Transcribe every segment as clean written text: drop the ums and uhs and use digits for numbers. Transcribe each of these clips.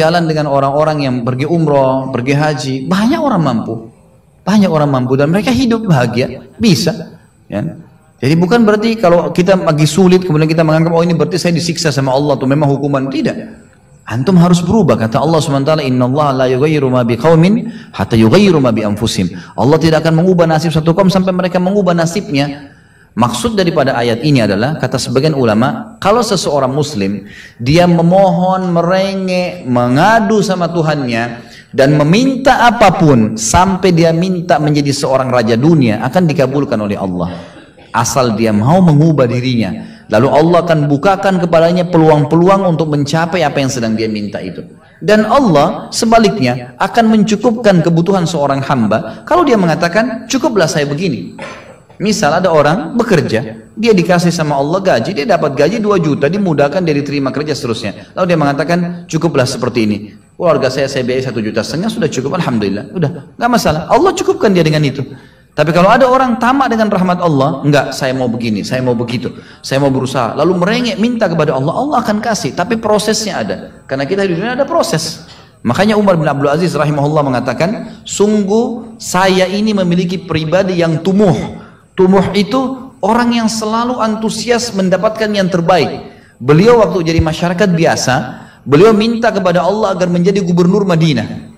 berjalan dengan orang-orang yang pergi umroh, pergi haji, banyak orang mampu. Banyak orang mampu dan mereka hidup bahagia, bisa. Ya. Jadi bukan berarti kalau kita lagi sulit kemudian kita menganggap oh ini berarti saya disiksa sama Allah tuh memang hukuman, tidak. Antum harus berubah, kata Allah SWT, innallaha la yughayyiru ma biqaumin hatta yughayyiru ma bi anfusihim. Allah tidak akan mengubah nasib satu kaum sampai mereka mengubah nasibnya. Maksud daripada ayat ini adalah, kata sebagian ulama, kalau seseorang muslim dia memohon, merengek, mengadu sama Tuhannya dan meminta apapun sampai dia minta menjadi seorang raja dunia, akan dikabulkan oleh Allah asal dia mau mengubah dirinya. Lalu Allah akan bukakan kepadanya peluang-peluang untuk mencapai apa yang sedang dia minta itu. Dan Allah sebaliknya akan mencukupkan kebutuhan seorang hamba kalau dia mengatakan cukuplah saya begini. Misal ada orang bekerja, dia dikasih sama Allah gaji, dia dapat gaji 2 juta, dimudahkan, dia diterima kerja seterusnya. Lalu dia mengatakan cukuplah seperti ini. Keluarga saya biayai 1,5 juta, sudah cukup, alhamdulillah, udah, nggak masalah. Allah cukupkan dia dengan itu. Tapi kalau ada orang tamak dengan rahmat Allah, enggak, saya mau begini, saya mau begitu, saya mau berusaha, lalu merengek minta kepada Allah, Allah akan kasih. Tapi prosesnya ada, karena kita di dunia ada proses. Makanya Umar bin Abdul Aziz rahimahullah mengatakan, sungguh saya ini memiliki pribadi yang tumuh. Tumuh itu orang yang selalu antusias mendapatkan yang terbaik. Beliau waktu jadi masyarakat biasa, beliau minta kepada Allah agar menjadi gubernur Madinah.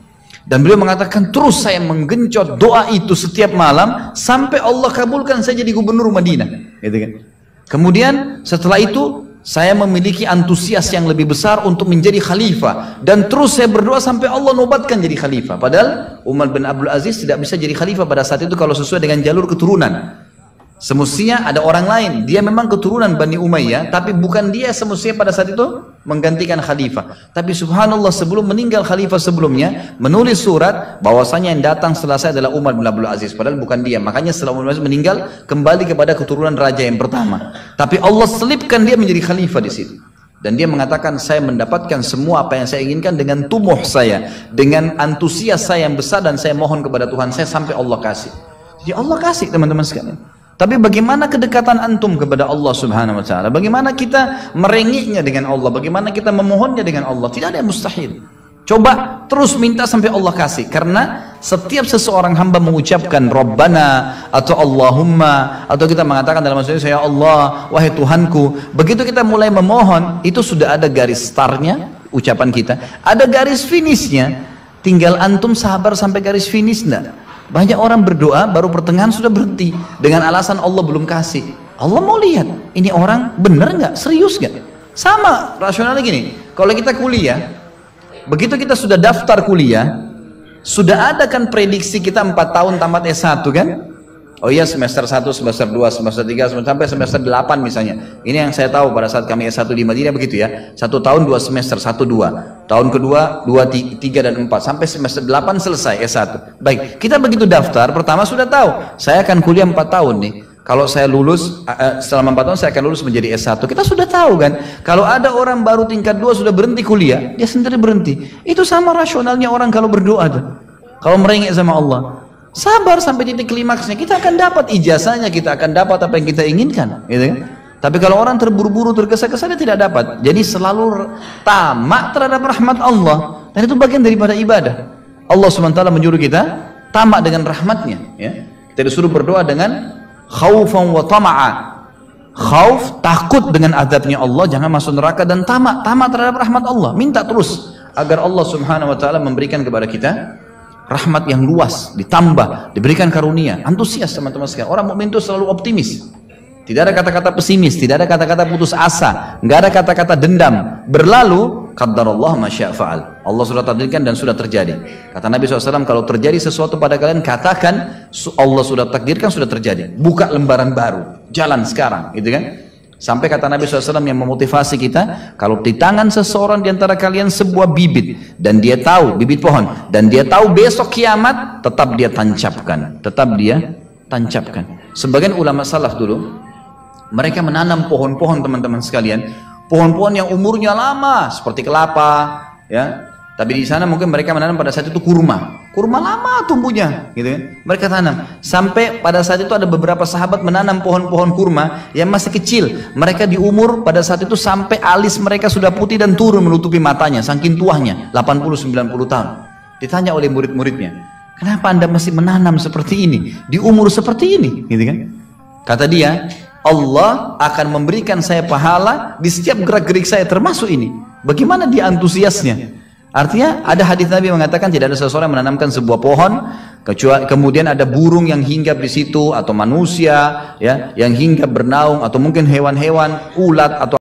Dan beliau mengatakan terus saya menggencot doa itu setiap malam sampai Allah kabulkan saya jadi gubernur Madinah. Gitu kan? Kemudian setelah itu saya memiliki antusias yang lebih besar untuk menjadi khalifah. Dan terus saya berdoa sampai Allah nobatkan jadi khalifah. Padahal Umar bin Abdul Aziz tidak bisa jadi khalifah pada saat itu kalau sesuai dengan jalur keturunan. Semestinya ada orang lain, dia memang keturunan Bani Umayyah, tapi bukan dia semestinya pada saat itu menggantikan khalifah. Tapi subhanallah sebelum meninggal khalifah sebelumnya, menulis surat bahwasanya yang datang setelah saya adalah Umar bin Abdul Aziz, padahal bukan dia. Makanya setelah Umar bin Abdul Aziz meninggal, kembali kepada keturunan raja yang pertama. Tapi Allah selipkan dia menjadi khalifah di situ. Dan dia mengatakan saya mendapatkan semua apa yang saya inginkan dengan tumuh saya, dengan antusias saya yang besar, dan saya mohon kepada Tuhan saya sampai Allah kasih. Jadi Allah kasih teman-teman sekalian. Tapi bagaimana kedekatan antum kepada Allah Subhanahu wa taala? Bagaimana kita merengeknya dengan Allah? Bagaimana kita memohonnya dengan Allah? Tidak ada yang mustahil. Coba terus minta sampai Allah kasih. Karena setiap seseorang hamba mengucapkan Rabbana atau Allahumma, atau kita mengatakan dalam maksudnya ya Allah, wahai Tuhanku. Begitu kita mulai memohon, itu sudah ada garis startnya ucapan kita, ada garis finishnya. Tinggal antum sabar sampai garis finish enggak? Banyak orang berdoa baru pertengahan sudah berhenti dengan alasan Allah belum kasih. Allah mau lihat ini orang benar nggak, serius nggak. Sama rasionalnya gini, kalau kita kuliah, begitu kita sudah daftar kuliah, sudah ada kan prediksi kita 4 tahun tamat S1 kan? Oh iya, semester 1, semester 2, semester 3, sampai semester 8 misalnya. Ini yang saya tahu pada saat kami S1 di Madinah begitu ya. 1 tahun 2 semester, 1, 2. Tahun kedua 2, 3 dan 4 sampai semester 8 selesai S1. Baik, kita begitu daftar pertama sudah tahu saya akan kuliah 4 tahun nih. Kalau saya lulus selama 4 tahun saya akan lulus menjadi S1. Kita sudah tahu kan. Kalau ada orang baru tingkat 2 sudah berhenti kuliah, dia sendiri berhenti. Itu sama rasionalnya orang kalau berdoa tuh. Kalau merengek sama Allah. Sabar sampai titik klimaksnya, kita akan dapat ijazahnya, kita akan dapat apa yang kita inginkan, gitu kan? Tapi kalau orang terburu-buru, tergesa-gesa, dia tidak dapat. Jadi selalu tamak terhadap rahmat Allah, dan itu bagian daripada ibadah. Allah SWT menyuruh kita tamak dengan rahmatnya, ya. Kita disuruh berdoa dengan khaufan wa tama'a. Khauf, takut dengan azabnya Allah, jangan masuk neraka, dan tamak terhadap rahmat Allah. Minta terus agar Allah Subhanahu wa taala memberikan kepada kita rahmat yang luas, ditambah, diberikan karunia. Antusias teman-teman sekalian. Orang mukmin itu selalu optimis. Tidak ada kata-kata pesimis, tidak ada kata-kata putus asa, nggak ada kata-kata dendam. Berlalu, qaddarallah ma syaa fa'al. Allah sudah takdirkan dan sudah terjadi. Kata Nabi SAW, kalau terjadi sesuatu pada kalian, katakan Allah sudah takdirkan, sudah terjadi. Buka lembaran baru, jalan sekarang, gitu kan? Sampai kata Nabi SAW yang memotivasi kita, kalau di tangan seseorang di antara kalian sebuah bibit, dan dia tahu, bibit pohon, dan dia tahu besok kiamat, tetap dia tancapkan. Tetap dia tancapkan. Sebagian ulama salaf dulu, mereka menanam pohon-pohon teman-teman sekalian, pohon-pohon yang umurnya lama, seperti kelapa, ya, Tapi di sana mungkin mereka menanam pada saat itu kurma. Kurma lama tumbuhnya, gitu kan. Mereka tanam. Sampai pada saat itu ada beberapa sahabat menanam pohon-pohon kurma yang masih kecil. Mereka di umur pada saat itu sampai alis mereka sudah putih dan turun menutupi matanya. Saking tuanya, 80-90 tahun. Ditanya oleh murid-muridnya, kenapa anda masih menanam seperti ini? Di umur seperti ini, gitu kan. Kata dia, Allah akan memberikan saya pahala di setiap gerak-gerik saya termasuk ini. Bagaimana dia antusiasnya? Artinya ada hadis Nabi mengatakan tidak ada seseorang yang menanamkan sebuah pohon kecuali kemudian ada burung yang hinggap di situ atau manusia ya yang hinggap bernaung atau mungkin hewan-hewan ulat atau